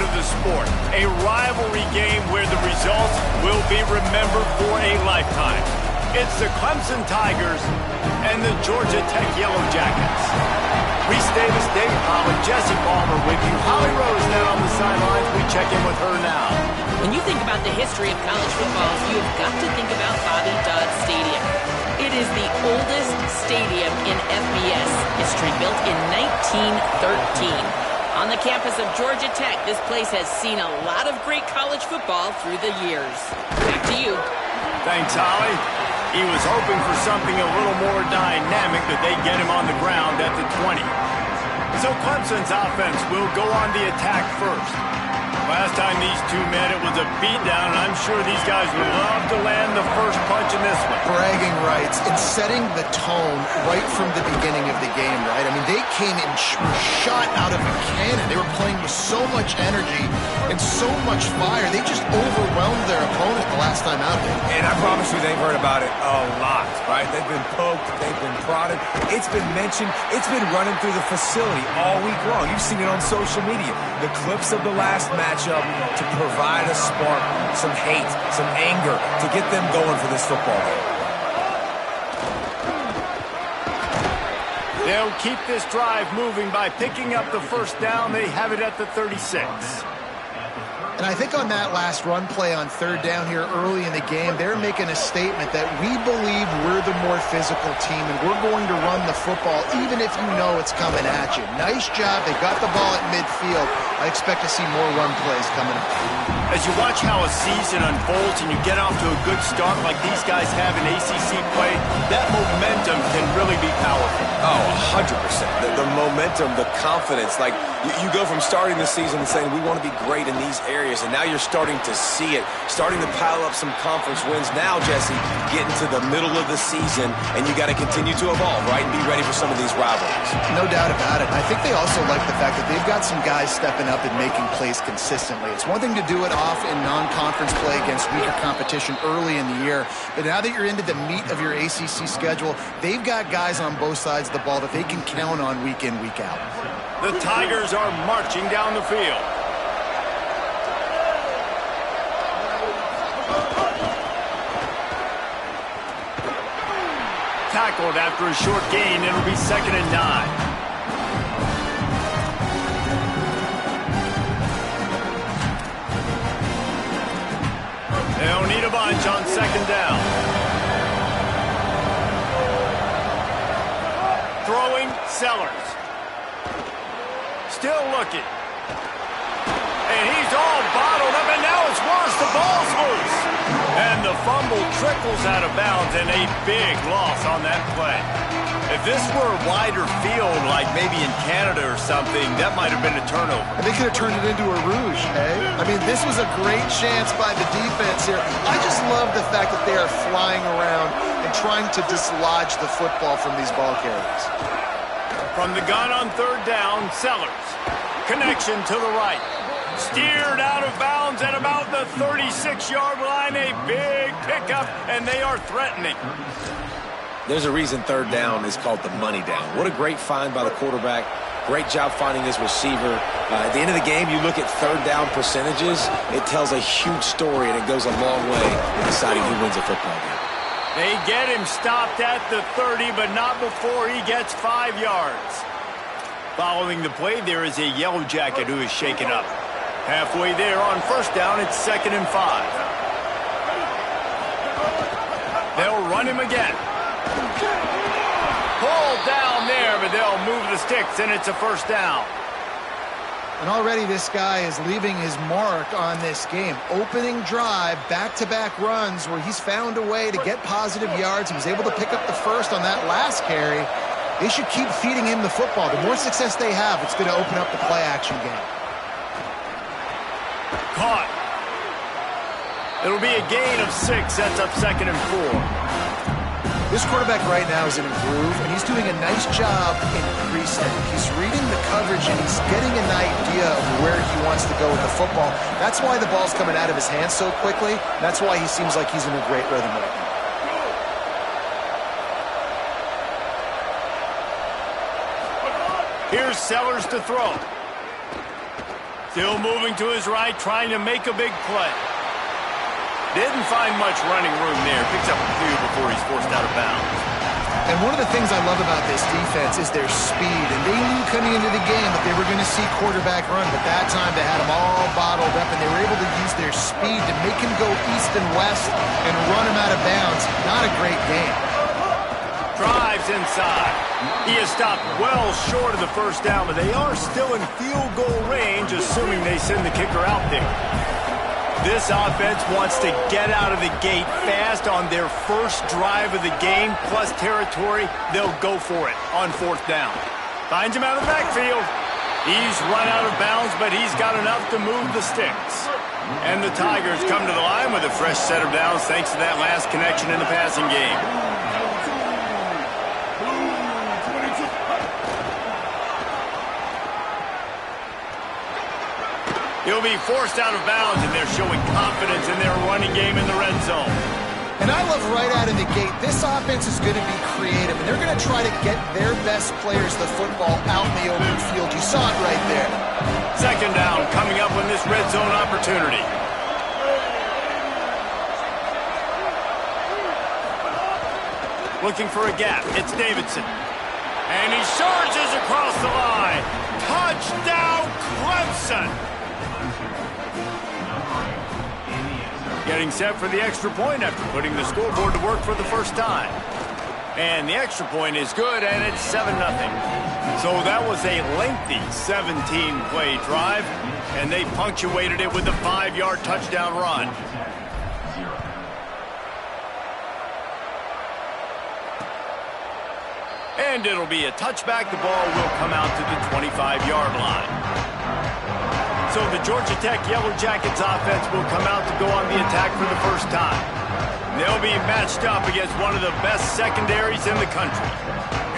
of the sport, a rivalry game where the results will be remembered for a lifetime. It's the Clemson Tigers and the Georgia Tech Yellow Jackets. Reese Davis, David Pollock, Jesse Palmer with you. Holly Rose now on the sidelines. We check in with her now. When you think about the history of college football, you have got to think about Bobby Dodd Stadium. It is the oldest stadium in FBS history, built in 1913. On the campus of Georgia Tech, this place has seen a lot of great college football through the years. Back to you. Thanks, Holly. He was hoping for something a little more dynamic, that they get him on the ground at the 20. So Clemson's offense will go on the attack first. Last time these two met, it was a beatdown, and I'm sure these guys would love to land the first punch in this one. Bragging rights and setting the tone right from the beginning of the game, right? I mean, they came and were shot out of a cannon. They were playing with so much energy and so much fire. They just overwhelmed their opponent the last time out there. And I promise you they've heard about it a lot, right? They've been poked, they've been prodded. It's been mentioned. It's been running through the facility all week long. You've seen it on social media. The clips of the last matchup to provide a spark, some hate, some anger, to get them going for this football game. They'll keep this drive moving by picking up the first down. They have it at the 36. And I think on that last run play on third down here early in the game, they're making a statement that we believe we're the more physical team and we're going to run the football even if you know it's coming at you. Nice job. They got the ball at midfield. I expect to see more run plays coming up. As you watch how a season unfolds and you get off to a good start like these guys have in ACC play, that momentum can really be powerful. Oh, 100%. The momentum, the confidence. Like, you go from starting the season and saying we want to be great in these areas, and now you're starting to see it, starting to pile up some conference wins. Now, Jesse, getting to the middle of the season, and you got to continue to evolve, right, and be ready for some of these rivalries. No doubt about it. I think they also like the fact that they've got some guys stepping up and making plays consistently. It's one thing to do it off in non-conference play against weaker competition early in the year, but now that you're into the meat of your ACC schedule, they've got guys on both sides of the ball that they can count on week in, week out. The Tigers are marching down the field. Tackled after a short gain. It'll be 2nd and 9. They'll need a bunch on 2nd down. Throwing, Sellers. Still looking. And he's all bottled up, and now it's worse. The ball's loose. And the fumble trickles out of bounds, and a big loss on that play. If this were a wider field, like maybe in Canada or something, that might have been a turnover. And they could have turned it into a rouge, eh? I mean, this was a great chance by the defense here. I just love the fact that they are flying around and trying to dislodge the football from these ball carriers. From the gun on 3rd down, Sellers. Connection to the right. Steered out of bounds at about the 36-yard line. A big pickup, and they are threatening. There's a reason 3rd down is called the money down. What a great find by the quarterback. Great job finding his receiver. At the end of the game, you look at 3rd down percentages. It tells a huge story, and it goes a long way in deciding who wins a football game. They get him stopped at the 30, but not before he gets 5 yards. Following the play, there is a Yellow Jacket who is shaken up. Halfway there on 1st down, it's 2nd and 5. They'll run him again. Pulled down there, but they'll move the sticks, and it's a 1st down. And already this guy is leaving his mark on this game. Opening drive, back-to-back runs where he's found a way to get positive yards. He was able to pick up the first on that last carry. They should keep feeding him the football. The more success they have, it's going to open up the play-action game. Caught. It'll be a gain of 6. That's up 2nd and 4. This quarterback right now is in a groove, and he's doing a nice job increasing. He's reading the coverage, and he's getting an idea of where he wants to go with the football. That's why the ball's coming out of his hands so quickly. That's why he seems like he's in a great rhythm right now. Here's Sellers to throw. Still moving to his right, trying to make a big play. Didn't find much running room there. Picks up a few before he's forced out of bounds. And one of the things I love about this defense is their speed. And they knew coming into the game that they were going to see quarterback run. But that time they had them all bottled up, and they were able to use their speed to make him go east and west and run him out of bounds. Not a great game. Drives inside. He is stopped well short of the first down, but they are still in field goal range, assuming they send the kicker out there. This offense wants to get out of the gate fast on their first drive of the game, plus territory. They'll go for it on fourth down. Finds him out of the backfield. He's run out of bounds, but he's got enough to move the sticks. And the Tigers come to the line with a fresh set of downs thanks to that last connection in the passing game. He'll be forced out of bounds, and they're showing confidence in their running game in the red zone. And I love right out of the gate, this offense is going to be creative, and they're going to try to get their best players the football out in the open field. You saw it right there. Second down coming up on this red zone opportunity. Looking for a gap. It's Davidson. And he surges across the line. Touchdown, Clemson! Getting set for the extra point after putting the scoreboard to work for the first time. And the extra point is good, and it's 7-0. So that was a lengthy 17-play drive, and they punctuated it with a 5-yard touchdown run. And it'll be a touchback. The ball will come out to the 25-yard line. So the Georgia Tech Yellow Jackets offense will come out to go on the attack for the first time. They'll be matched up against one of the best secondaries in the country.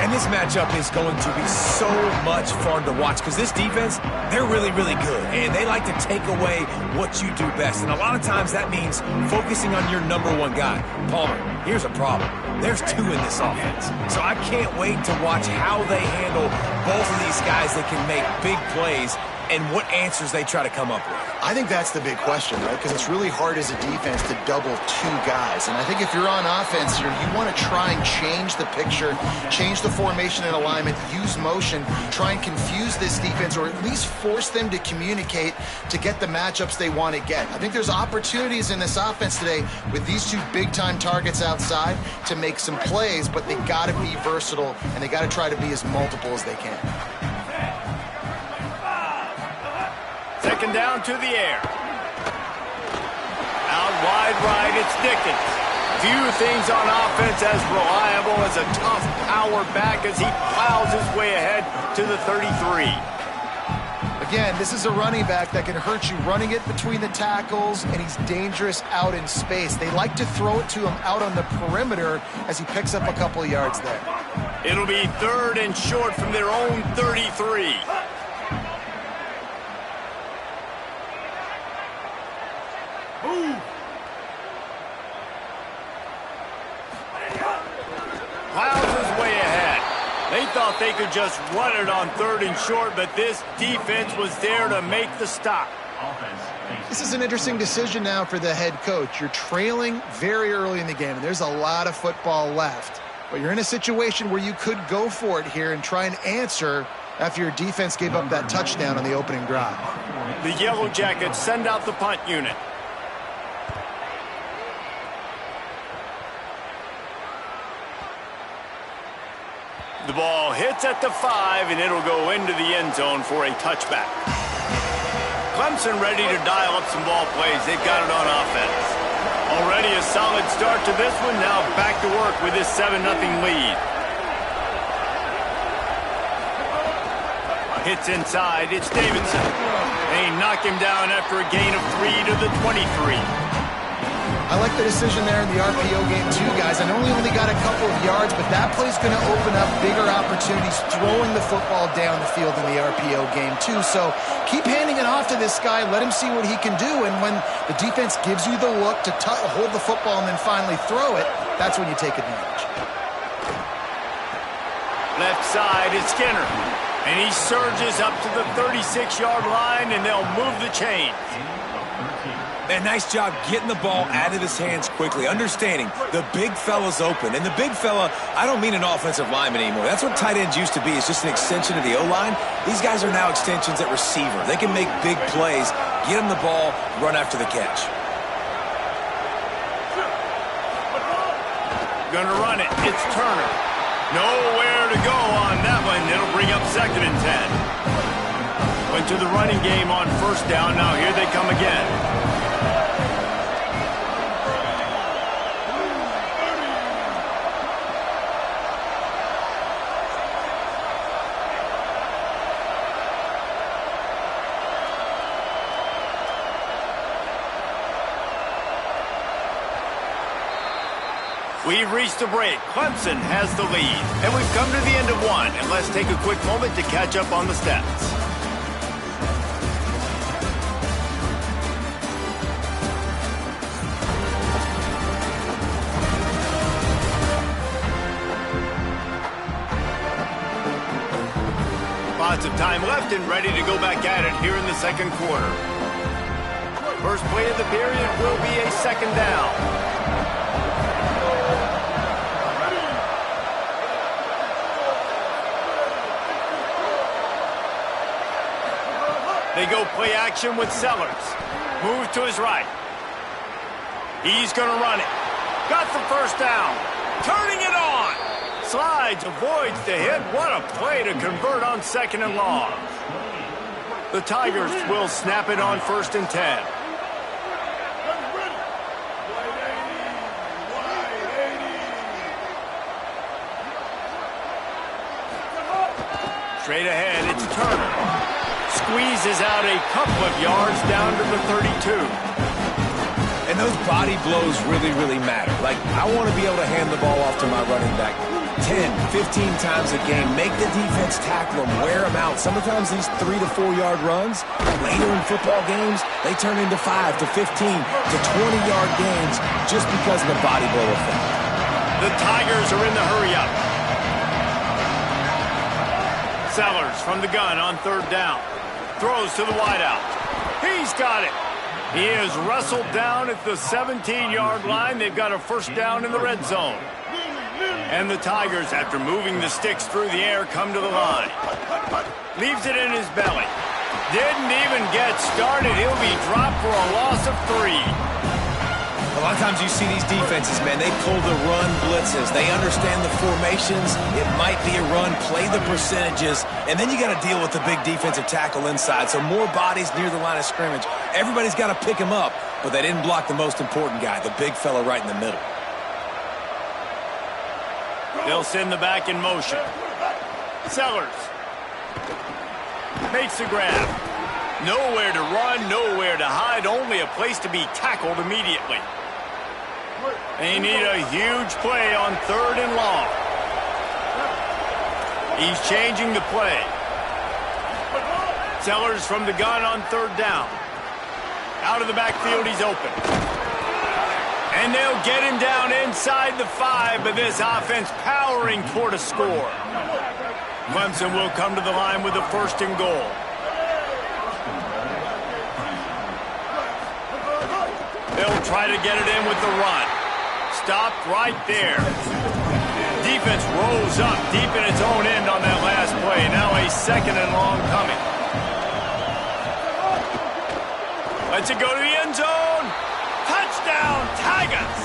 And this matchup is going to be so much fun to watch because this defense, they're really, really good. And they like to take away what you do best. And a lot of times that means focusing on your number one guy. Palmer, here's a problem. There's two in this offense. So I can't wait to watch how they handle both of these guys that can make big plays and what answers they try to come up with. I think that's the big question, right? Because it's really hard as a defense to double two guys. And I think if you're on offense here, you want to try and change the picture, change the formation and alignment, use motion, try and confuse this defense, or at least force them to communicate to get the matchups they want to get. I think there's opportunities in this offense today with these two big-time targets outside to make some plays, but they got to be versatile, and they got to try to be as multiple as they can. Second down to the air. Out wide right, it's Dickens. Few things on offense as reliable as a tough power back as he plows his way ahead to the 33. Again, this is a running back that can hurt you running it between the tackles, and he's dangerous out in space. They like to throw it to him out on the perimeter as he picks up a couple of yards there. It'll be third and short from their own 33. Plows his way ahead. They thought they could just run it on third and short, but this defense was there to make the stop. This is an interesting decision now for the head coach. You're trailing very early in the game, and there's a lot of football left. But you're in a situation where you could go for it here and try and answer after your defense gave up that touchdown on the opening drive. The Yellow Jackets send out the punt unit. The ball hits at the 5, and it'll go into the end zone for a touchback. Clemson ready to dial up some ball plays. They've got it on offense. Already a solid start to this one. Now back to work with this 7-0 lead. Hits inside. It's Davidson. They knock him down after a gain of 3 to the 23. I like the decision there in the RPO game too, guys. I know we only got a couple of yards, but that play's going to open up bigger opportunities throwing the football down the field in the RPO game too. So keep handing it off to this guy. Let him see what he can do. And when the defense gives you the look to hold the football and then finally throw it, that's when you take advantage. Left side is Skinner. And he surges up to the 36-yard line, and they'll move the chains. Man, nice job getting the ball out of his hands quickly, understanding the big fella's open. And the big fella, I don't mean an offensive lineman anymore. That's what tight ends used to be. It's just an extension of the O-line. These guys are now extensions at receiver. They can make big plays, get him the ball, run after the catch. Gonna run it. It's Turner. Nowhere to go on that one. It'll bring up 2nd and 10. Went to the running game on 1st down. Now here they come again. We've reached a break. Clemson has the lead. And we've come to the end of one. And let's take a quick moment to catch up on the stats. Lots of time left and ready to go back at it here in the 2nd quarter. First play of the period will be a 2nd down. They go play action with Sellers. Moves to his right. He's going to run it. Got the 1st down. Turning it on. Slides, avoids the hit. What a play to convert on 2nd and long. The Tigers will snap it on 1st and 10. Straight ahead, it's Turner. Squeezes out a couple of yards down to the 32. And those body blows really, really matter. Like, I want to be able to hand the ball off to my running back 10, 15 times a game. Make the defense tackle them, wear them out. Sometimes these 3 to 4 yard runs, later in football games, they turn into 5 to 15 to 20-yard games just because of the body blow effect. The Tigers are in the hurry-up. Sellers from the gun on 3rd down. Throws to the wideout. He's got it. He is wrestled down at the 17-yard line. They've got a 1st down in the red zone. And the Tigers, after moving the sticks through the air, come to the line. Leaves it in his belly. Didn't even get started. He'll be dropped for a loss of 3. A lot of times you see these defenses, man, they pull the run blitzes. They understand the formations. It might be a run, play the percentages, and then you got to deal with the big defensive tackle inside. So more bodies near the line of scrimmage. Everybody's got to pick him up, but they didn't block the most important guy, the big fella right in the middle. They'll send the back in motion. Sellers makes the grab. Nowhere to run, nowhere to hide, only a place to be tackled immediately. They need a huge play on 3rd and long. He's changing the play. Sellers from the gun on 3rd down. Out of the backfield, he's open. And they'll get him down inside the 5, but this offense powering toward a score. Clemson will come to the line with a 1st and goal. They'll try to get it in with the run. Stopped right there. Defense rolls up deep in its own end on that last play. Now a 2nd and long coming. Lets it go to the end zone. Touchdown, Tigers.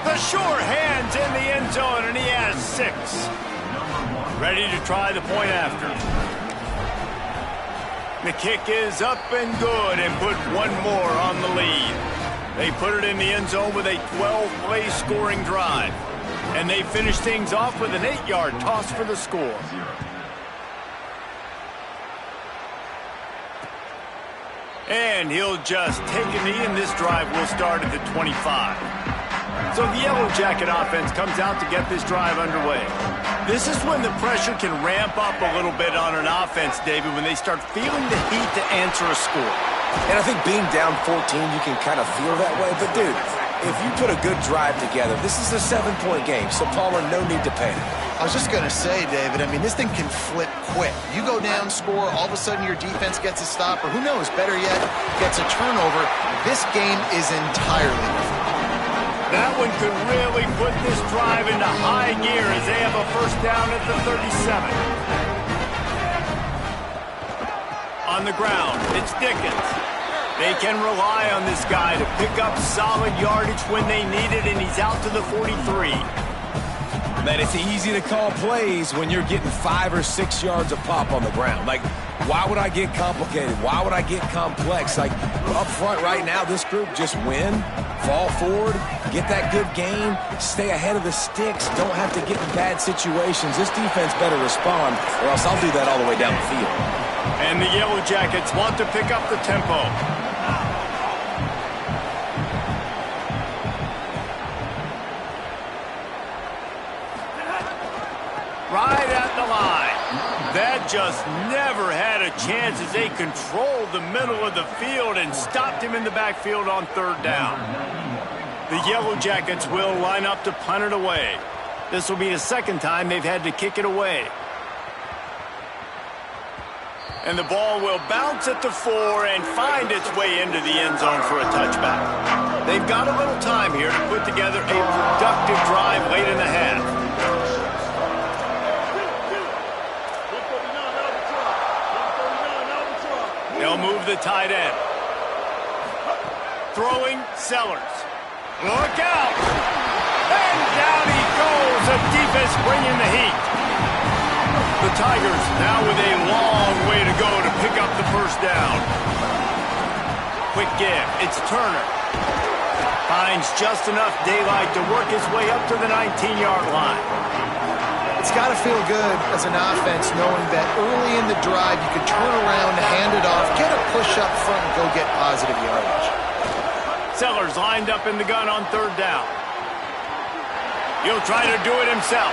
The sure hands in the end zone, and he has 6. Ready to try the point after. The kick is up and good and put one more on the lead. They put it in the end zone with a 12-play scoring drive. And they finish things off with an 8-yard toss for the score. And he'll just take a knee, and this drive will start at the 25. So the Yellow Jacket offense comes out to get this drive underway. This is when the pressure can ramp up a little bit on an offense, David, when they start feeling the heat to answer a score. And I think being down 14, you can kind of feel that way. But, dude, if you put a good drive together, this is a 7-point game, so Palmer, no need to panic. I was just going to say, David, I mean, this thing can flip quick. You go down, score, all of a sudden your defense gets a stop, or who knows, better yet, gets a turnover. This game is entirely different. That one could really put this drive into high gear as they have a first down at the 37. On the ground, it's Dickens. They can rely on this guy to pick up solid yardage when they need it, and he's out to the 43. Man, it's easy to call plays when you're getting 5 or 6 yards a pop on the ground. Like, why would I get complicated? Why would I get complex? Like, up front right now, this group just win, fall forward, get that good gain, stay ahead of the sticks, don't have to get in bad situations. This defense better respond, or else I'll do that all the way down the field. And the Yellow Jackets want to pick up the tempo. Right at the line. That just never had a chance as they controlled the middle of the field and stopped him in the backfield on third down. The Yellow Jackets will line up to punt it away. This will be the second time they've had to kick it away. And the ball will bounce at the 4 and find its way into the end zone for a touchback. They've got a little time here to put together a productive drive late in the half. They'll move the tight end. Throwing Sellers. Look out! And down he goes. The defense bringing the heat. The Tigers now with a long way to go to pick up the first down. Quick give. It's Turner. Finds just enough daylight to work his way up to the 19-yard line. It's got to feel good as an offense knowing that early in the drive you can turn around, hand it off, get a push up front, and go get positive yardage. Sellers lined up in the gun on third down. He'll try to do it himself.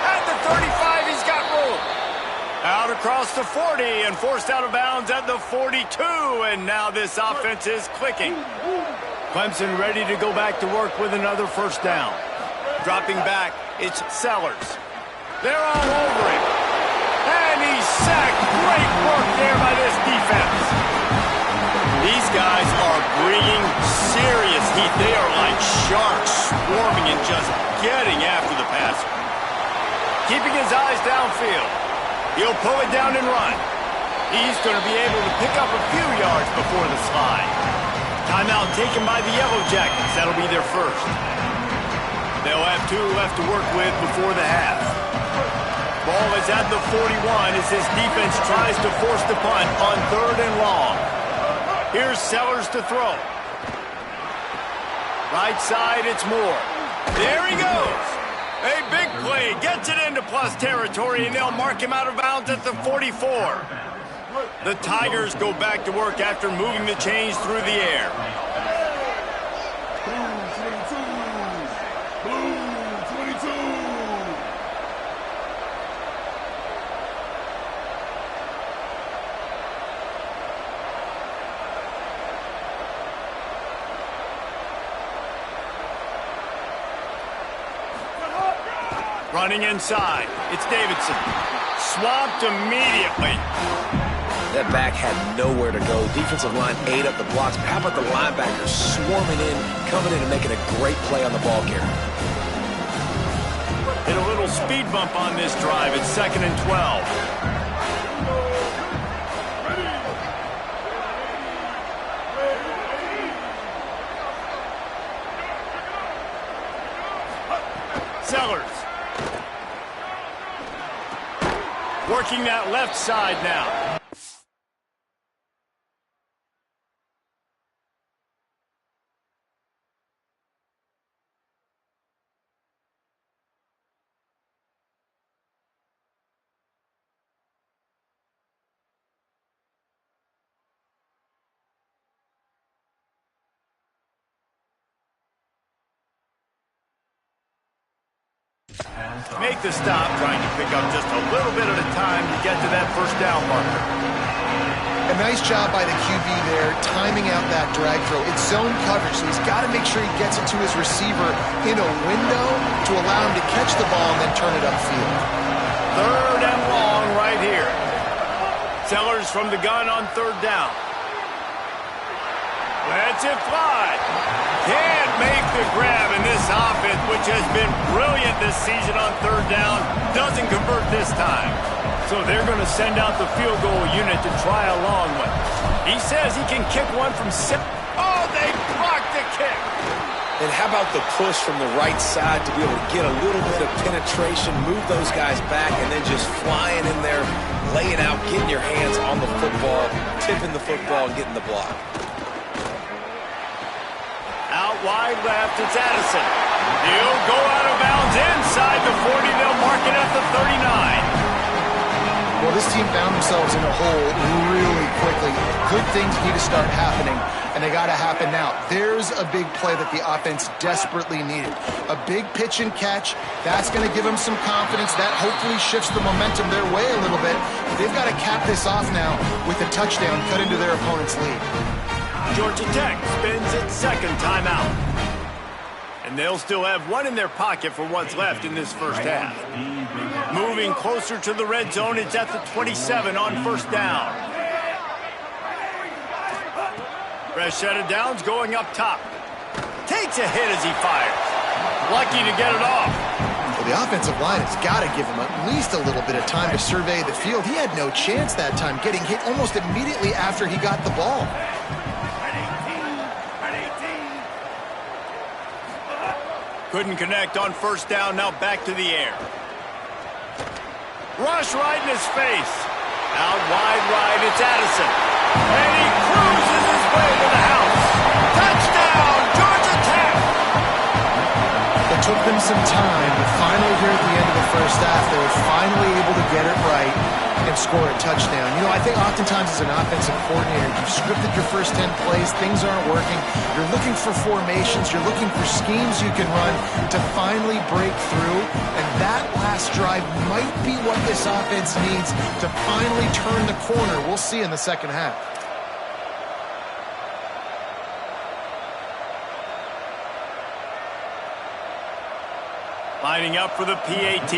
At the 35, he's got room. Out across the 40 and forced out of bounds at the 42, and now this offense is clicking. Clemson ready to go back to work with another first down. Dropping back, it's Sellers. They're all over him. And he's sacked. Great work there by this defense. These guys are bringing serious heat. They are like sharks swarming and just getting after the passer. Keeping his eyes downfield. He'll pull it down and run. He's going to be able to pick up a few yards before the slide. Timeout taken by the Yellow Jackets. That'll be their first. They'll have 2 left to work with before the half. Ball is at the 41 as this defense tries to force the punt on third and long. Here's Sellers to throw. Right side, it's Moore. There he goes. A big play. Gets it into plus territory, and they'll mark him out of bounds at the 44. The Tigers go back to work after moving the chains through the air. Running inside, it's Davidson. Swamped immediately. That back had nowhere to go. Defensive line ate up the blocks. But how about the linebackers swarming in, coming in and making a great play on the ball carrier? Hit a little speed bump on this drive. It's 2nd and 12. Sellers. Working that left side now. Make the stop, trying to pick up just a little bit at a time to get to that first down marker. A nice job by the QB there, timing out that drag throw. It's zone coverage, so he's got to make sure he gets it to his receiver in a window to allow him to catch the ball and then turn it upfield. 3rd and long right here. Sellers from the gun on 3rd down. Lets it fly. Can't make the grab, and this offense, which has been brilliant this season on 3rd down, doesn't convert this time. So they're going to send out the field goal unit to try a long one. He says he can kick one from 7. Oh, they blocked the kick. And how about the push from the right side to be able to get a little bit of penetration, move those guys back, and then just flying in there, laying out, getting your hands on the football, tipping the football, and getting the block. Out wide left, it's Addison. He'll go out of bounds inside the 40. They'll mark it at the 39. Well, this team found themselves in a hole really quickly. Good things need to start happening, and they got to happen now. There's a big play that the offense desperately needed. A big pitch and catch. That's going to give them some confidence. That hopefully shifts the momentum their way a little bit. But they've got to cap this off now with a touchdown cut into their opponent's lead. Georgia Tech spins its 2nd timeout. And they'll still have one in their pocket for what's left in this first half. Moving closer to the red zone, it's at the 27 on 1st down. Fresh set of downs going up top. Takes a hit as he fires. Lucky to get it off. Well, the offensive line has got to give him at least a little bit of time to survey the field. He had no chance that time, getting hit almost immediately after he got the ball. Couldn't connect on 1st down, now back to the air. Rush right in his face. Out wide right, it's Addison. And he cruises his way to the house. Touchdown, Georgia Tech! It took them some time, but finally here at the end of the first half, they were finally able to get it right and score a touchdown. You know, I think oftentimes as an offensive coordinator, you've scripted your first 10 plays, things aren't working. You're looking for formations, you're looking for schemes you can run to finally break through, and that last drive might be what this offense needs to finally turn the corner. We'll see in the second half. Lining up for the PAT.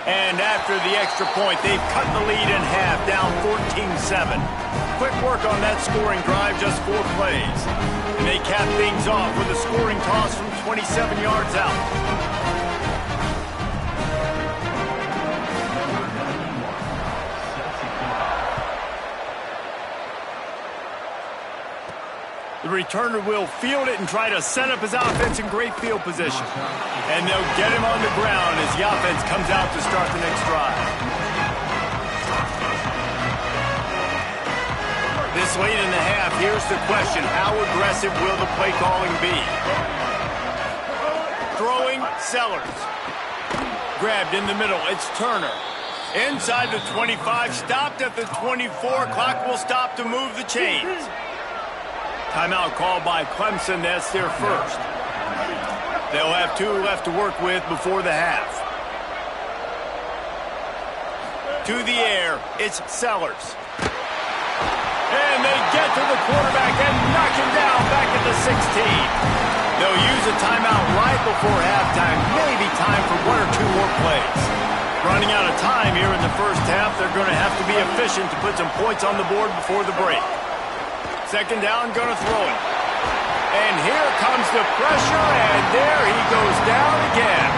And after the extra point, they've cut the lead in half, down 14-7. Quick work on that scoring drive, just 4 plays. And they cap things off with a scoring toss from 27 yards out. The returner will field it and try to set up his offense in great field position. And they'll get him on the ground as the offense comes out to start the next drive. This late in the half, here's the question. How aggressive will the play calling be? Throwing, Sellers. Grabbed in the middle, it's Turner. Inside the 25, stopped at the 24. Clock will stop to move the chains. Timeout called by Clemson. That's their first. They'll have 2 left to work with before the half. To the air, it's Sellers. And they get to the quarterback and knock him down back at the 16. They'll use a timeout right before halftime. Maybe time for 1 or 2 more plays. Running out of time here in the first half, they're going to have to be efficient to put some points on the board before the break. 2nd down, gonna throw it. And here comes the pressure, and there he goes down again.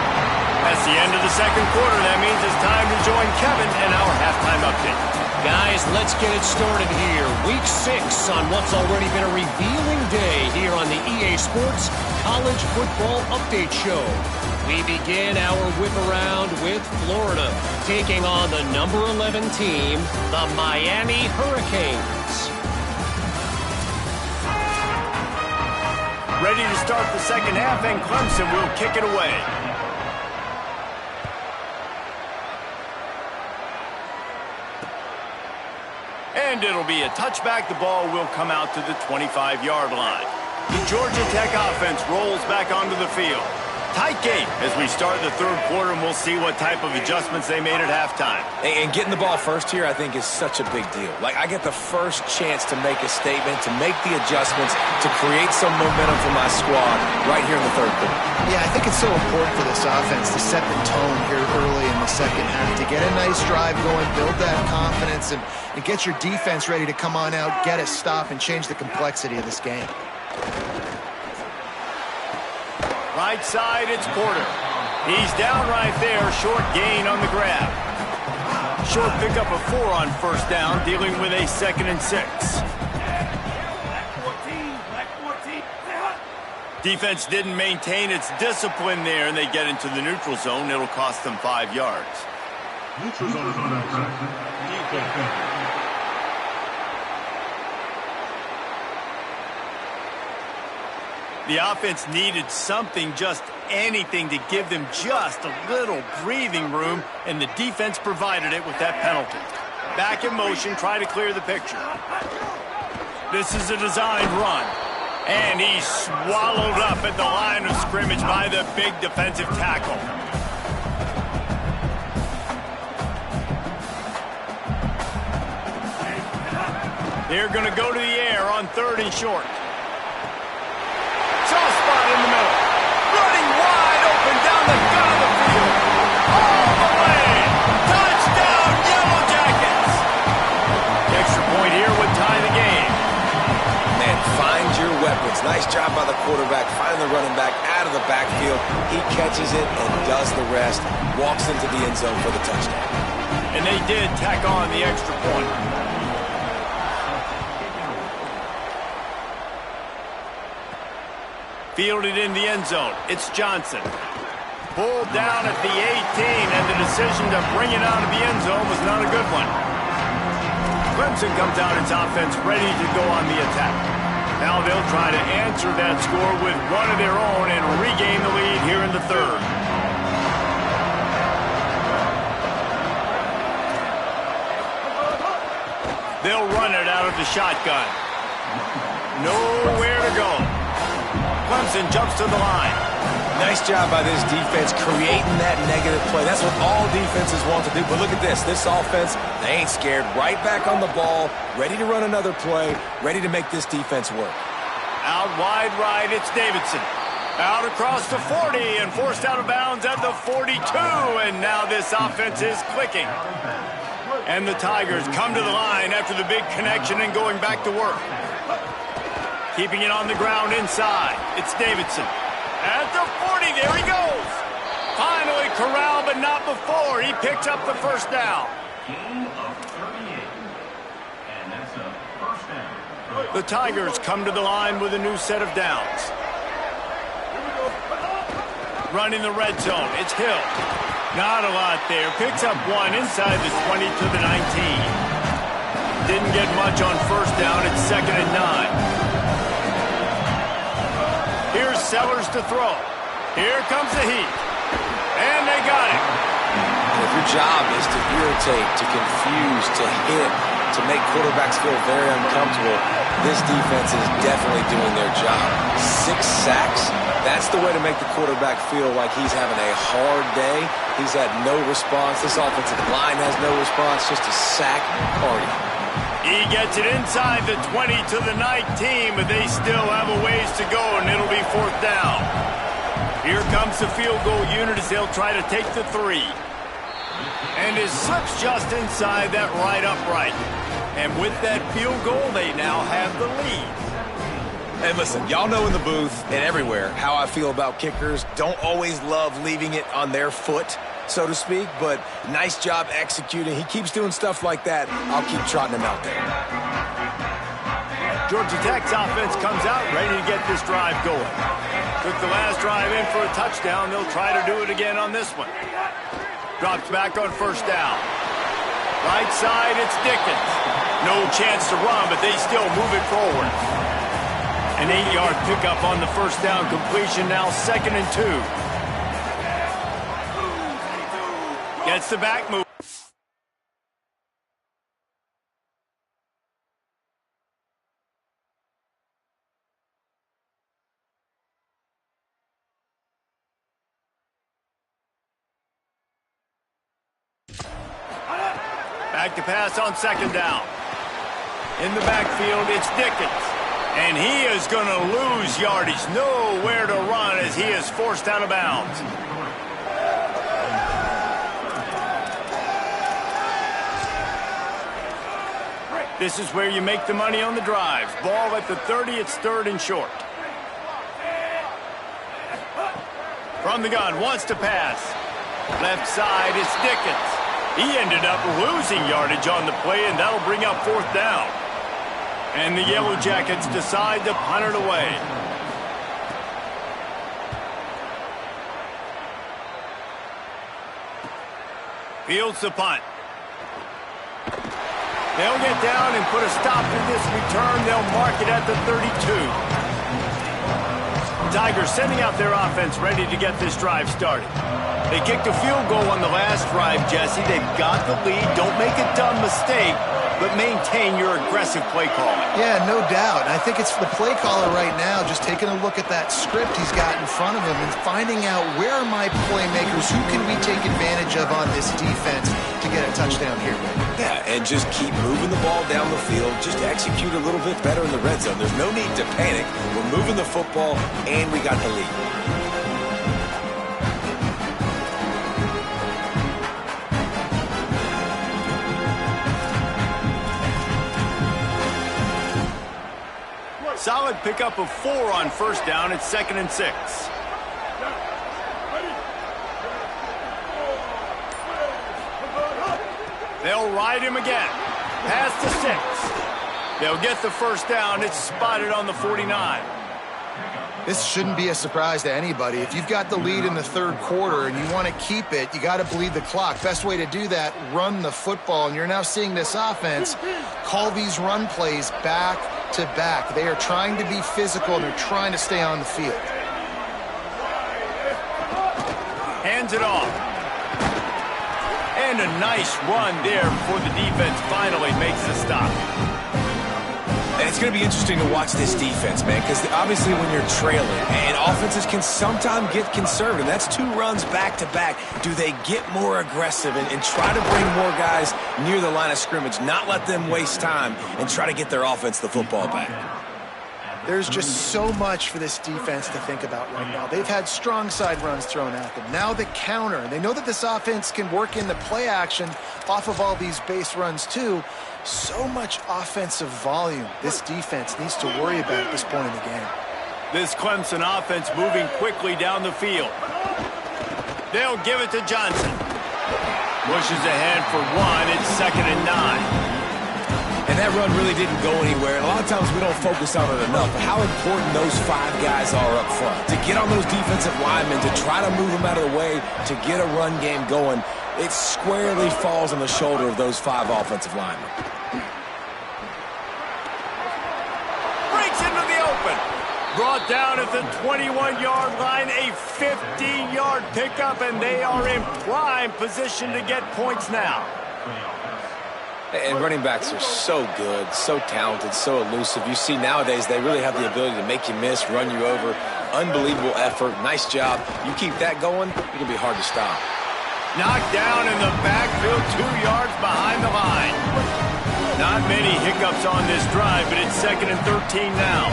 That's the end of the second quarter. That means it's time to join Kevin in our halftime update. Guys, let's get it started here. Week 6 on what's already been a revealing day here on the EA Sports College Football Update Show. We begin our whip around with Florida taking on the number 11 team, the Miami Hurricanes. Ready to start the second half, and Clemson will kick it away. And it'll be a touchback. The ball will come out to the 25-yard line. The Georgia Tech offense rolls back onto the field. Tight game as we start the third quarter, and we'll see what type of adjustments they made at halftime. And getting the ball first here, I think, is such a big deal. Like, I get the first chance to make a statement, to make the adjustments, to create some momentum for my squad right here in the third quarter. Yeah, I think it's so important for this offense to set the tone here early in the second half, to get a nice drive going, build that confidence, and get your defense ready to come on out, get a stop, and change the complexity of this game. Right side, it's Porter. He's down right there, short gain on the grab. Short pickup of 4 on first down, dealing with a 2nd and 6. Defense didn't maintain its discipline there, and they get into the neutral zone. It'll cost them 5 yards. Neutral zone is on that side. The offense needed something, just anything, to give them just a little breathing room, and the defense provided it with that penalty. Back in motion, try to clear the picture. This is a designed run, and he's swallowed up at the line of scrimmage by the big defensive tackle. They're going to go to the air on 3rd and short. Soft spot in the middle. Running wide open down the gut of the field. All the way. Touchdown, Yellow Jackets. The extra point here would tie the game. Man, find your weapons. Nice job by the quarterback, finding the running back out of the backfield. He catches it and does the rest. Walks into the end zone for the touchdown. And they did tack on the extra point. Fielded in the end zone. It's Johnson. Pulled down at the 18, and the decision to bring it out of the end zone was not a good one. Clemson comes out its offense ready to go on the attack. Now they'll try to answer that score with one of their own and regain the lead here in the third. They'll run it out of the shotgun. Nowhere to go. Clemson jumps to the line. Nice job by this defense creating that negative play. That's what all defenses want to do. But look at this. This offense, they ain't scared. Right back on the ball, ready to run another play, ready to make this defense work. Out wide right, it's Davidson. Out across the 40 and forced out of bounds at the 42. And now this offense is clicking. And the Tigers come to the line after the big connection and going back to work. Keeping it on the ground inside. It's Davidson. At the 40, there he goes. Finally corralled, but not before. He picks up the first down. The Tigers come to the line with a new set of downs. Running the red zone, it's Hill. Not a lot there. Picks up 1 inside the 20 to the 19. Didn't get much on first down. It's 2nd and 9. Here's Sellers to throw. Here comes the heat. And they got it. And if your job is to irritate, to confuse, to hit, to make quarterbacks feel very uncomfortable, this defense is definitely doing their job. 6 sacks, that's the way to make the quarterback feel like he's having a hard day. He's had no response. This offensive line has no response, just a sack party. He gets it inside the 20 to the 19, but they still have a ways to go, and it'll be 4th down. Here comes the field goal unit as they'll try to take the 3. And it slips just inside that right upright. And with that field goal, they now have the lead. And listen, y'all know in the booth and everywhere how I feel about kickers. Don't always love leaving it on their foot, so to speak, but nice job executing. He keeps doing stuff like that. I'll keep trotting him out there. Georgia Tech's offense comes out ready to get this drive going. Took the last drive in for a touchdown. They'll try to do it again on this one. Drops back on first down. Right side, it's Dickens. No chance to run, but they still move it forward. An 8-yard pickup on the first down completion, now 2nd and 2. Gets the back move. Back to pass on second down. In the backfield, it's Dickens. And he is going to lose yardage. Nowhere to run as he is forced out of bounds. This is where you make the money on the drives. Ball at the 30, it's third and short. From the gun, wants to pass. Left side, it's Dickens. He ended up losing yardage on the play, and that'll bring up fourth down. And the Yellow Jackets decide to punt it away. Fields the punt. They'll get down and put a stop to this return. They'll mark it at the 32. Tigers sending out their offense ready to get this drive started. They kicked a field goal on the last drive, Jesse. They've got the lead. Don't make a dumb mistake, but maintain your aggressive play calling. Yeah, no doubt. And I think it's the play caller right now just taking a look at that script he's got in front of him and finding out where are my playmakers, who can we take advantage of on this defense to get a touchdown here. Yeah, and just keep moving the ball down the field. Just execute a little bit better in the red zone. There's no need to panic. We're moving the football, and we got the lead. Solid pickup of 4 on first down. It's 2nd and 6. They'll ride him again. Pass to 6. They'll get the first down. It's spotted on the 49. This shouldn't be a surprise to anybody. If you've got the lead in the third quarter and you want to keep it, you got to bleed the clock. Best way to do that, run the football. And you're now seeing this offense call these run plays back to back. They are trying to be physical, and they're trying to stay on the field. Hands it off. And a nice run there before the defense finally makes the stop. And it's going to be interesting to watch this defense, man, because obviously when you're trailing, and offenses can sometimes get conservative. That's 2 runs back-to-back. Do they get more aggressive and try to bring more guys near the line of scrimmage, not let them waste time, and try to get their offense the football back? There's just so much for this defense to think about right now. They've had strong side runs thrown at them. Now the counter. And they know that this offense can work in the play action off of all these base runs too. So much offensive volume this defense needs to worry about at this point in the game. This Clemson offense moving quickly down the field. They'll give it to Johnson. Pushes ahead for 1. It's 2nd and 9. And that run really didn't go anywhere. And a lot of times we don't focus on it enough. But how important those 5 guys are up front. To get on those defensive linemen, to try to move them out of the way, to get a run game going, it squarely falls on the shoulder of those 5 offensive linemen. Breaks into the open. Brought down at the 21-yard line. A 15-yard pickup, and they are in prime position to get points now. And running backs are so good, so talented, so elusive. You see nowadays they really have the ability to make you miss, run you over. Unbelievable effort. Nice job. You keep that going, it can be hard to stop. Knocked down in the backfield, 2 yards behind the line. Not many hiccups on this drive, but it's 2nd and 13 now.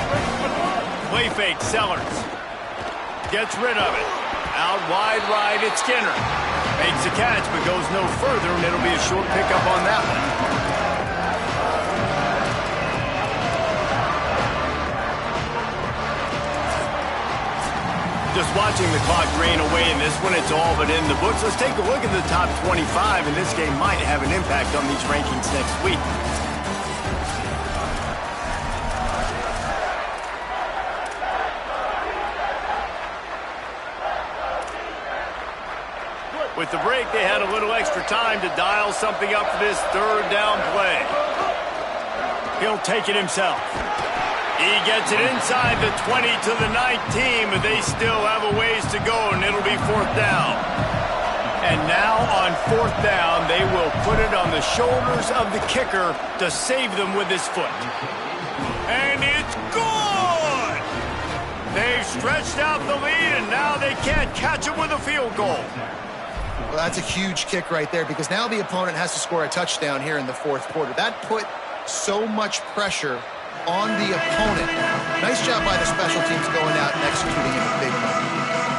Play fake, Sellers. Gets rid of it. Out wide right, it's Skinner. Makes a catch, but goes no further, and it'll be a short pickup on that one. Just watching the clock drain away in this one, it's all but in the books. Let's take a look at the top 25, and this game might have an impact on these rankings next week. With the break, they had a little extra time to dial something up for this third down play. He'll take it himself. He gets it inside the 20 to the 19, but they still have a ways to go, and it'll be 4th down. And now on 4th down, they will put it on the shoulders of the kicker to save them with his foot. And it's good! They've stretched out the lead, and now they can't catch him with a field goal. Well, that's a huge kick right there because now the opponent has to score a touchdown here in the fourth quarter. That put so much pressure on the opponent. Nice job by the special teams going out and executing in a big moment.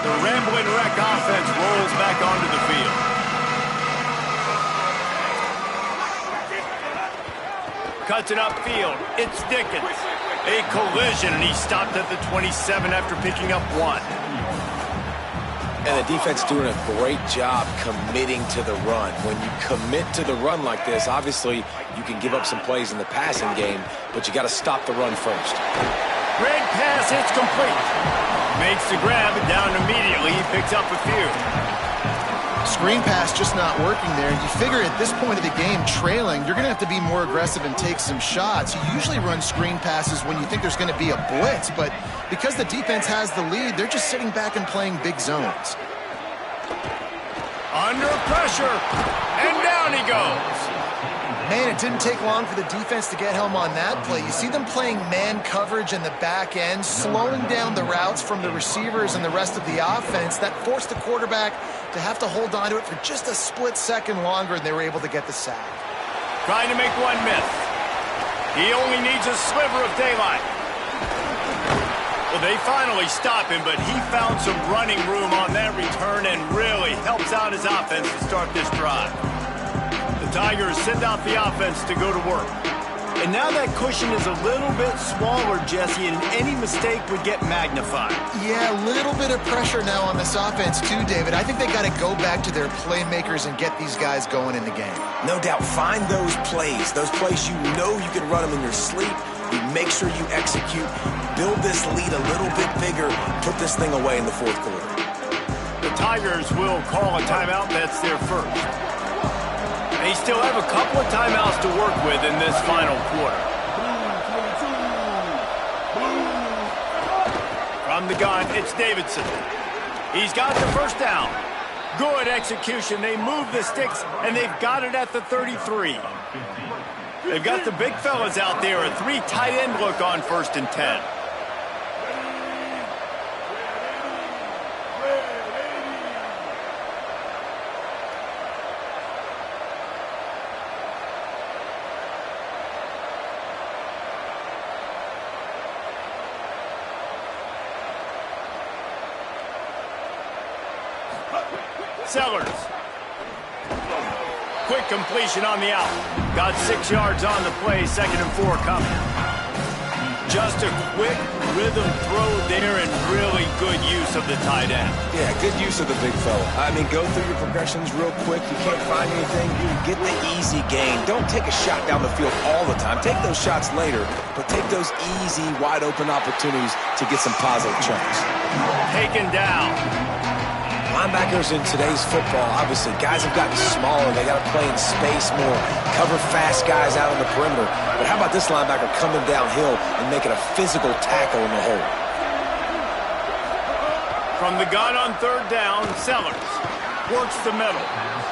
The Ramblin' Wreck offense rolls back onto the field. Cuts it upfield. It's Dickens. A collision, and he stopped at the 27 after picking up 1. And the defense doing a great job committing to the run. When you commit to the run like this, obviously you can give up some plays in the passing game, but you got to stop the run first. Red pass, it's complete. Makes the grab, and down immediately. He picks up a few. Screen pass just not working there. You figure at this point of the game, trailing, you're going to have to be more aggressive and take some shots. You usually run screen passes when you think there's going to be a blitz, but because the defense has the lead, they're just sitting back and playing big zones. Under pressure, and down he goes. Man, it didn't take long for the defense to get home on that play. You see them playing man coverage in the back end, slowing down the routes from the receivers and the rest of the offense. That forced the quarterback to have to hold on to it for just a split second longer, and they were able to get the sack. Trying to make one miss. He only needs a sliver of daylight. Well, they finally stop him, but he found some running room on that return and really helps out his offense to start this drive. The Tigers send out the offense to go to work. And now that cushion is a little bit smaller, Jesse, and any mistake would get magnified. Yeah, a little bit of pressure now on this offense too, David. I think they got to go back to their playmakers and get these guys going in the game. No doubt, find those plays you know you can run them in your sleep. You make sure you execute, build this lead a little bit bigger, put this thing away in the fourth quarter. The Tigers will call a timeout. That's their first. They still have a couple of timeouts to work with in this final quarter. From the gun, it's Davidson. He's got the first down. Good execution. They move the sticks, and they've got it at the 33. They've got the big fellas out there. A 3 tight end look on 1st and 10. Sellers. Quick completion on the out. Got 6 yards on the play. 2nd and 4 coming. Just a quick rhythm throw there and really good use of the tight end. Yeah, good use of the big fella. I mean, go through your progressions real quick. You can't find anything. Get the easy gain. Don't take a shot down the field all the time. Take those shots later, but take those easy, wide-open opportunities to get some positive chunks. Taken down. Linebackers in today's football, obviously, guys have gotten smaller. They got to play in space more, cover fast guys out on the perimeter. But how about this linebacker coming downhill and making a physical tackle in the hole? From the gun on 3rd down, Sellers works the middle.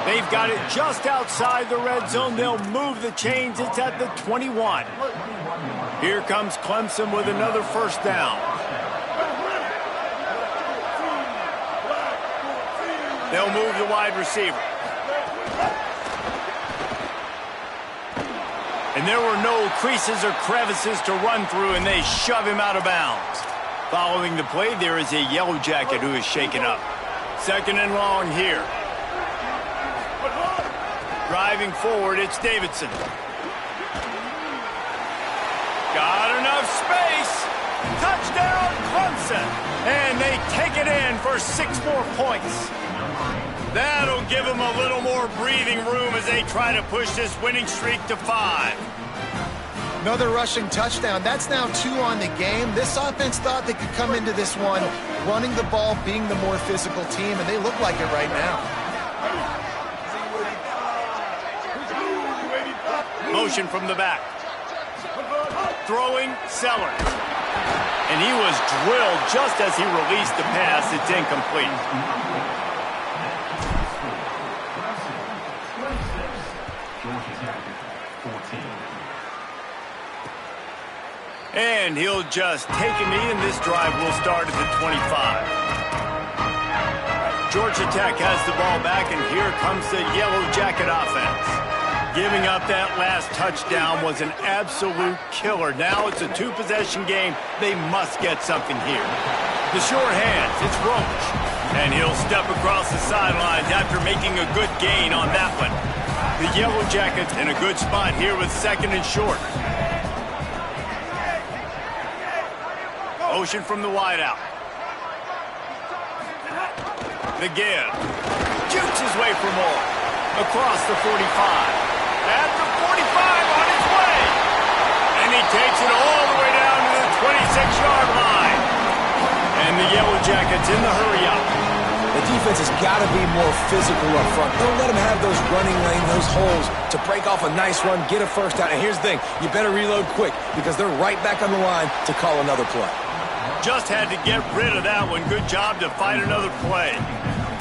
They've got it just outside the red zone. They'll move the chains. It's at the 21. Here comes Clemson with another 1st down. They'll move the wide receiver. And there were no creases or crevices to run through, and they shove him out of bounds. Following the play, there is a yellow jacket who is shaken up. 2nd and long here. Driving forward, it's Davidson. Got enough space. Touchdown, Clemson. And they take it in for 6 more points. That'll give them a little more breathing room as they try to push this winning streak to 5. Another rushing touchdown. That's now 2 on the game. This offense thought they could come into this one running the ball, being the more physical team, and they look like it right now. Motion from the back. Throwing Sellers. And he was drilled just as he released the pass. It's incomplete. And he'll just take a knee, and this drive will start at the 25. Georgia Tech has the ball back, and here comes the Yellow Jacket offense. Giving up that last touchdown was an absolute killer. Now it's a two-possession game. They must get something here. The sure hands, it's Roach. And he'll step across the sidelines after making a good gain on that one. The Yellow Jackets in a good spot here with second and short. Motion from the wideout. The give. Jukes his way for more. Across the 45. At the 45 on his way. And he takes it all the way down to the 26-yard line. And the Yellow Jackets in the hurry-up. The defense has got to be more physical up front. Don't let them have those running lane, those holes to break off a nice run, get a first down. And here's the thing, you better reload quick because they're right back on the line to call another play. Just had to get rid of that one. Good job to find another play.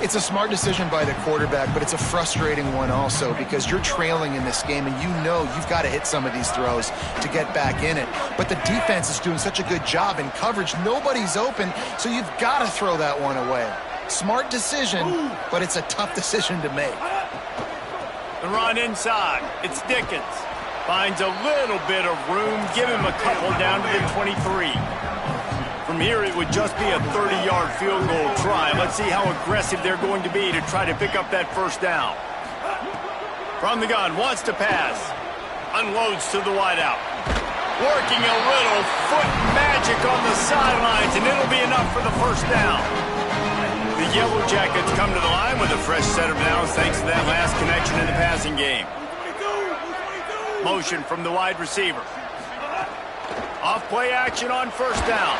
It's a smart decision by the quarterback, but it's a frustrating one also because you're trailing in this game and you know you've got to hit some of these throws to get back in it. But the defense is doing such a good job in coverage. Nobody's open, so you've got to throw that one away. Smart decision, but it's a tough decision to make. The run inside. It's Dickens. Finds a little bit of room. Give him a couple down to the 23. From here, it would just be a 30-yard field goal try. Let's see how aggressive they're going to be to try to pick up that first down. From the gun, wants to pass. Unloads to the wideout. Working a little foot magic on the sidelines, and it'll be enough for the first down. The Yellow Jackets come to the line with a fresh set of downs thanks to that last connection in the passing game. Motion from the wide receiver. Off play action on first down.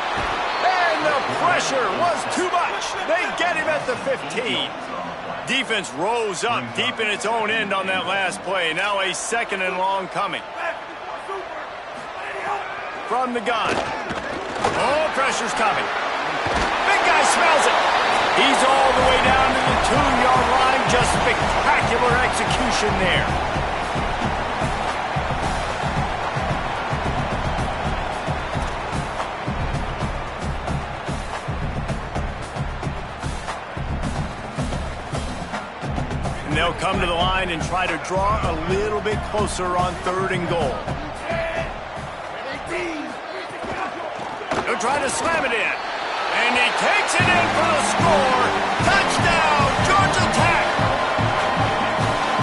And the pressure was too much. They get him at the 15. Defense rose up deep in its own end on that last play. Now a second and long coming. From the gun. Oh, pressure's coming. Big guy smells it. He's all the way down to the 2-yard line. Just spectacular execution there. And they'll come to the line and try to draw a little bit closer on third and goal. They'll try to slam it in. And he takes it in for the score. Touchdown, Georgia Tech.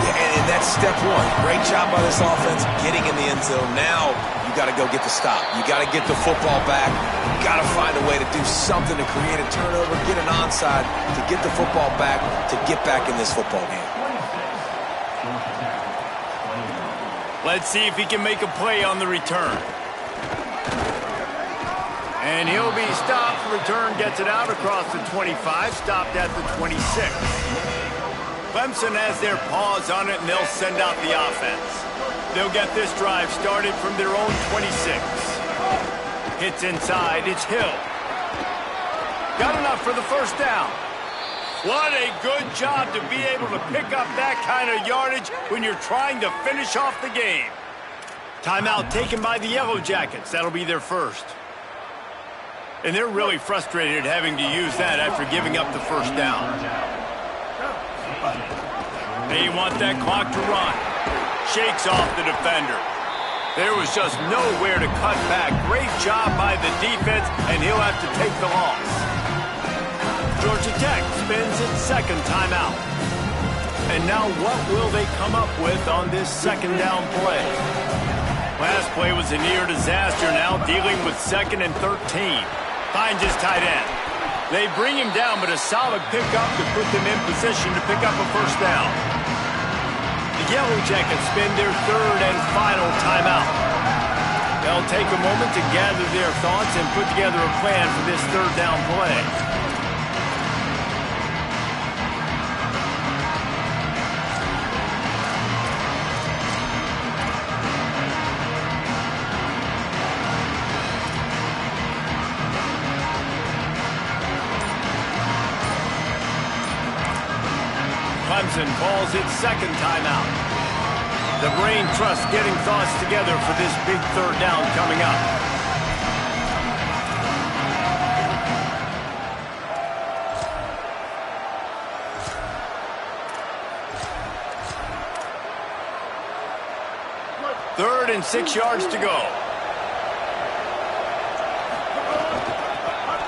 Yeah, and that's step one. Great job by this offense getting in the end zone. Now you got to go get the stop. You got to get the football back. You got to find a way to do something to create a turnover, get an onside, to get the football back, to get back in this football game. Let's see if he can make a play on the return. And he'll be stopped. Return gets it out across the 25, stopped at the 26. Clemson has their paws on it, and they'll send out the offense. They'll get this drive started from their own 26. Hits inside. It's Hill. Got enough for the first down. What a good job to be able to pick up that kind of yardage when you're trying to finish off the game. Timeout taken by the Yellow Jackets. That'll be their first. And they're really frustrated having to use that after giving up the first down. They want that clock to run. Shakes off the defender. There was just nowhere to cut back. Great job by the defense, and he'll have to take the loss. Georgia Tech spins its second timeout. And now what will they come up with on this second down play? Last play was a near disaster, now dealing with 2nd and 13. Finds his tight end. They bring him down, but a solid pickup to put them in position to pick up a first down. The Yellow Jackets spend their third and final timeout. They'll take a moment to gather their thoughts and put together a plan for this third down play. Clemson calls its second timeout. The brain trust getting thoughts together for this big third down coming up. and 6 yards to go.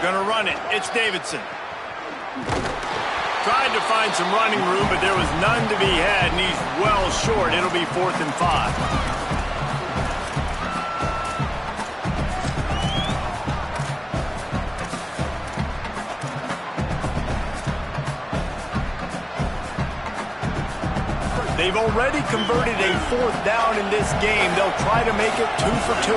Gonna run it. It's Davidson. Tried to find some running room, but there was none to be had, and he's well short. It'll be 4th and 5. They've already converted a 4th down in this game. They'll try to make it 2 for 2.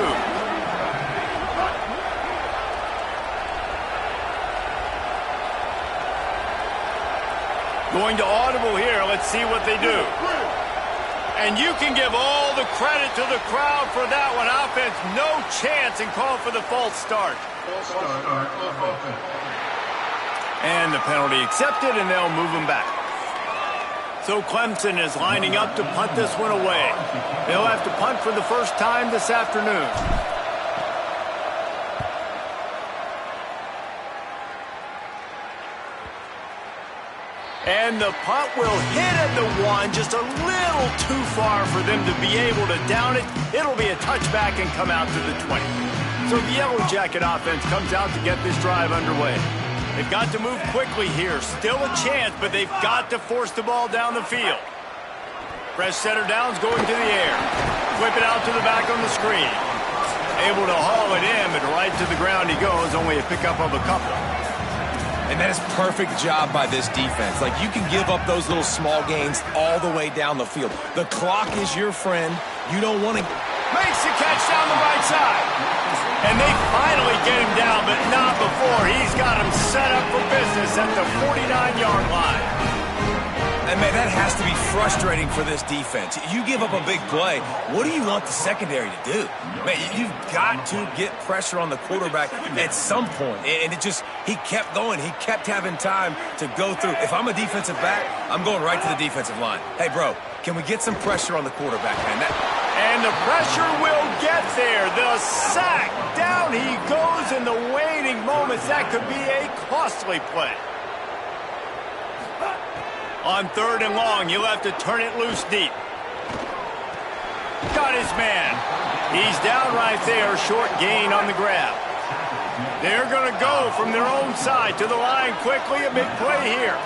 Going to audible here. Let's see what they do. And you can give all the credit to the crowd for that one. Offense, no chance, and call for the false start. And the penalty accepted, and they'll move them back. So Clemson is lining up to punt this one away. They'll have to punt for the first time this afternoon. And the punt will hit at the 1, just a little too far for them to be able to down it. It'll be a touchback and come out to the 20. So the Yellow Jacket offense comes out to get this drive underway. They've got to move quickly here. Still a chance, but they've got to force the ball down the field. Fresh setter downs going to the air. Whip it out to the back on the screen. Able to haul it in, but right to the ground he goes. Only a pickup of a couple. And that is perfect job by this defense. Like, you can give up those little small gains all the way down the field. The clock is your friend. You don't want to... Makes the catch down the right side. And they finally get him down, but not before. He's got him set up for business at the 49-yard line. And, man, that has to be frustrating for this defense. You give up a big play. What do you want the secondary to do? Man, you've got to get pressure on the quarterback at some point. And it just, he kept going. He kept having time to go through. If I'm a defensive back, I'm going right to the defensive line. Hey, bro, can we get some pressure on the quarterback, man? And the pressure will get there. The sack. Down he goes in the waning moments. That could be a costly play. On 3rd and long, you'll have to turn it loose deep. Got his man. He's down right there. Short gain on the grab. They're going to go from their own side to the line quickly. A big play here.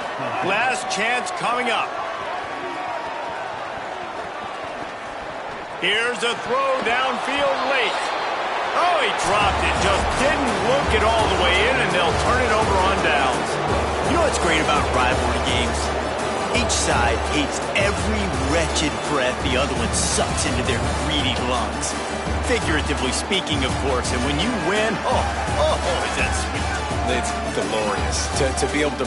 Last chance coming up. Here's a throw downfield late. Oh, he dropped it. Just didn't look it all the way in, and they'll turn it over on downs. You know what's great about rivalry games? Each side hates every wretched breath the other one sucks into their greedy lungs. Figuratively speaking, of course, and when you win, oh, is that sweet. It's glorious to be able to